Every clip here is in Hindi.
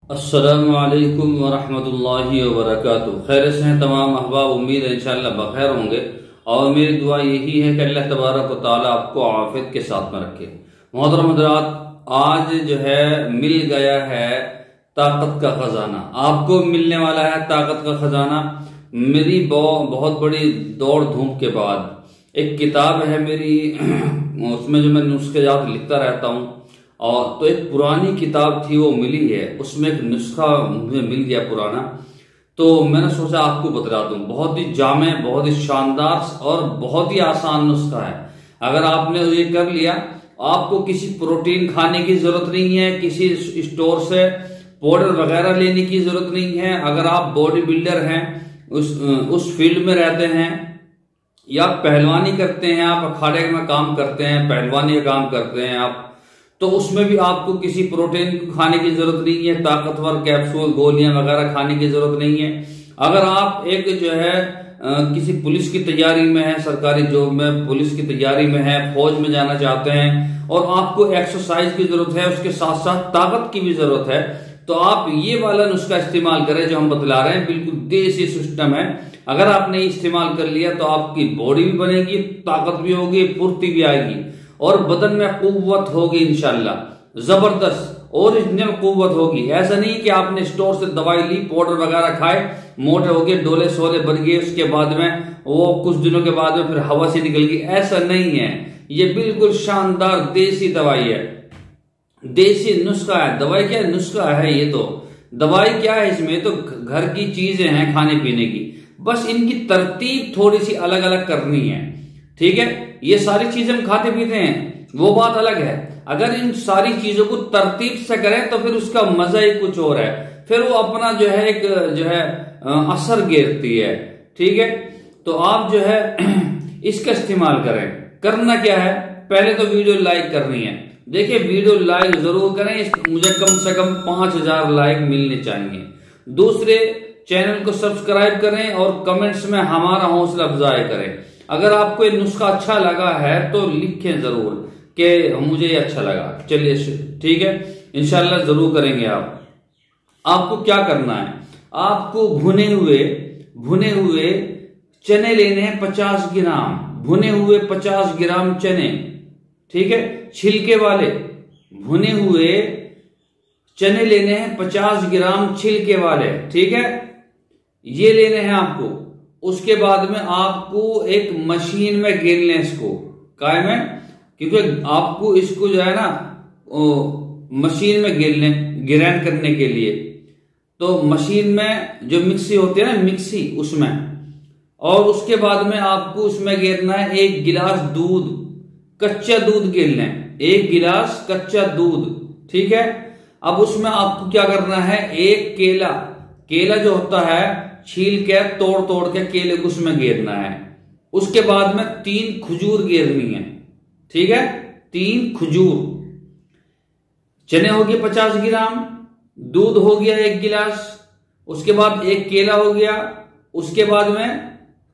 अस्सलामुअलैकुम वरहमतुल्लाहि वबरकातुहू। खैर से हैं तमाम अहबाब, उम्मीद है इंशाअल्लाह बखैर होंगे और मेरी दुआ यही है कि अल्लाह तबारक व तआला आपको आफियत के साथ में रखे। मोहतरम हज़रात, आज जो है मिल गया है ताकत का खजाना, आपको मिलने वाला है ताकत का खजाना। मेरी बहुत बड़ी दौड़ धूप के बाद एक किताब है मेरी उसमें जो मैं नुस्खे जात लिखता रहता हूँ, और तो एक पुरानी किताब थी वो मिली है, उसमें एक नुस्खा मुझे मिल गया पुराना, तो मैंने सोचा आपको बता दूं। बहुत ही जामे, बहुत ही शानदार और बहुत ही आसान नुस्खा है। अगर आपने ये कर लिया, आपको किसी प्रोटीन खाने की जरूरत नहीं है, किसी स्टोर से पाउडर वगैरह लेने की जरूरत नहीं है। अगर आप बॉडी बिल्डर हैं, उस फील्ड में रहते हैं या पहलवानी करते हैं, आप अखाड़े में काम करते हैं, पहलवानी का काम करते हैं आप, तो उसमें भी आपको किसी प्रोटीन खाने की जरूरत नहीं है, ताकतवर कैप्सूल गोलियां वगैरह खाने की जरूरत नहीं है। अगर आप एक जो है किसी पुलिस की तैयारी में है, सरकारी जॉब में पुलिस की तैयारी में है, फौज में जाना चाहते हैं और आपको एक्सरसाइज की जरूरत है, उसके साथ साथ ताकत की भी जरूरत है, तो आप ये वाला नुस्खा इस्तेमाल करें जो हम बतला रहे हैं। बिल्कुल देसी सिस्टम है। अगर आपने इस्तेमाल कर लिया तो आपकी बॉडी भी बनेगी, ताकत भी होगी, फुर्ती भी आएगी और बदन में कुव्वत होगी इंशाल्लाह, जबरदस्त ओरिजिनल कुव्वत होगी। ऐसा नहीं कि आपने स्टोर से दवाई ली, पाउडर वगैरह खाए, मोटे हो गए, डोले सोले बन गए, उसके बाद में वो कुछ दिनों के बाद में फिर हवा से निकल गई, ऐसा नहीं है। ये बिल्कुल शानदार देसी दवाई है, देसी नुस्खा है। दवाई क्या है, नुस्खा है। ये तो दवाई क्या है, इसमें तो घर की चीजें हैं खाने पीने की, बस इनकी तरतीब थोड़ी सी अलग अलग करनी है, ठीक है। ये सारी चीजें हम खाते पीते हैं, वो बात अलग है। अगर इन सारी चीजों को तरतीब से करें तो फिर उसका मजा ही कुछ और है, फिर वो अपना जो है एक जो है असर गिरती है, ठीक है। तो आप जो है इसका इस्तेमाल करें। करना क्या है, पहले तो वीडियो लाइक करनी है। देखिए वीडियो लाइक जरूर करें, मुझे कम से कम 5000 लाइक मिलने चाहिए। दूसरे, चैनल को सब्सक्राइब करें और कमेंट्स में हमारा हौसला अफजाई करें। अगर आपको ये नुस्खा अच्छा लगा है तो लिखें जरूर कि मुझे ये अच्छा लगा। चलिए ठीक है, इंशाल्लाह जरूर करेंगे आप। आपको क्या करना है, आपको भुने हुए चने लेने हैं 50 ग्राम, भुने हुए 50 ग्राम चने, ठीक है। छिलके वाले भुने हुए चने लेने हैं 50 ग्राम छिलके वाले, ठीक है। ये लेने हैं आपको। उसके बाद में आपको एक मशीन में गिर लें इसको, काय में, क्योंकि आपको इसको जो है ना मशीन में गिर लें ग्राइंड करने के लिए। तो मशीन में जो मिक्सी होती है ना, मिक्सी, उसमें, और उसके बाद में आपको उसमें गिरना है 1 गिलास दूध, कच्चा दूध गिर लें, 1 गिलास कच्चा दूध, ठीक है। अब उसमें आपको क्या करना है, एक केला जो होता है छील के तोड़ के केले को उसमें गिरना है। उसके बाद में 3 खजूर गिरनी है, ठीक है। 3 खजूर, चने हो गए 50 ग्राम, दूध हो गया 1 गिलास, उसके बाद 1 केला हो गया, उसके बाद में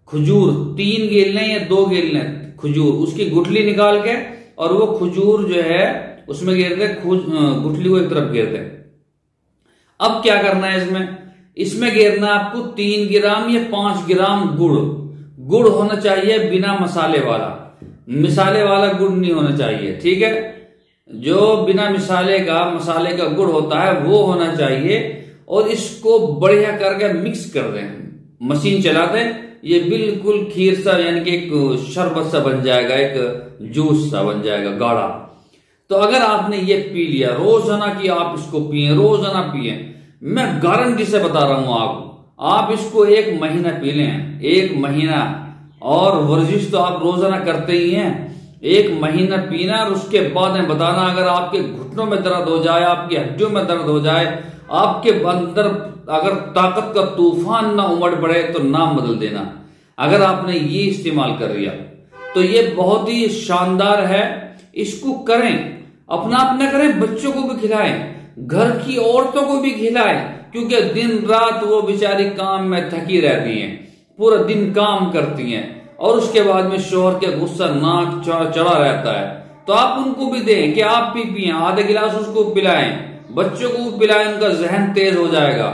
खजूर 3 गिरने या 2 गिरने खजूर, उसकी गुठली निकाल के और वो खजूर जो है उसमें गिर दे, गुठली को एक तरफ गिर दे। अब क्या करना है, इसमें गिरना आपको 3 ग्राम या 5 ग्राम गुड़ होना चाहिए, बिना मसाले वाला गुड़ नहीं होना चाहिए, ठीक है। जो बिना मसाले का गुड़ होता है वो होना चाहिए। और इसको बढ़िया करके मिक्स कर दें, मशीन चला दें, ये बिल्कुल खीर सा यानी कि एक शरबत सा बन जाएगा, एक जूस सा बन जाएगा गाढ़ा। तो अगर आपने ये पी लिया, रोजाना की आप इसको पिए, रोजाना पिए, मैं गारंटी से बता रहा हूं आप इसको 1 महीना पी लें, 1 महीना, और वर्जिश तो आप रोजाना करते ही हैं, 1 महीना पीना। और उसके बाद में बताना, अगर आपके घुटनों में दर्द हो जाए, आपकी हड्डियों में दर्द हो जाए, आपके अंदर अगर ताकत का तूफान ना उमड़ पड़े तो नाम बदल देना। अगर आपने ये इस्तेमाल कर लिया तो ये बहुत ही शानदार है, इसको करें, अपना करें, बच्चों को भी खिलाएं, घर की औरतों को भी खिलाएं, क्योंकि दिन रात वो बेचारी काम में थकी रहती हैं, पूरा दिन काम करती हैं और उसके बाद में शोहर के गुस्सा नाक चढ़ा रहता है, तो आप उनको भी दें कि आप भी पिए, आधा गिलास उसको पिलाएं, बच्चों को पिलाएं, उनका जहन तेज हो जाएगा।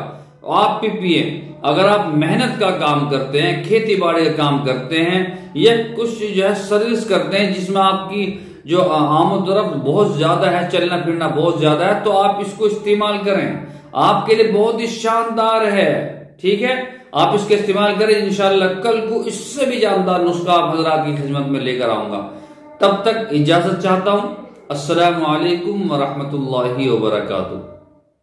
आप भी पिए। अगर आप मेहनत का काम करते हैं, खेती बाड़ी का काम करते हैं, या कुछ जो है सर्विस करते हैं जिसमें आपकी जो आमदरफ्त बहुत ज्यादा है, चलना फिरना बहुत ज्यादा है, तो आप इसको इस्तेमाल करें, आपके लिए बहुत ही शानदार है। ठीक है, आप इसके इस्तेमाल करें। इंशाअल्लाह कल को इससे भी जानदार नुस्खा आप हजरात की खिदमत में लेकर आऊंगा। तब तक इजाजत चाहता हूं। अस्सलामु अलैकुम व रहमतुल्लाहि व बरकातुहू।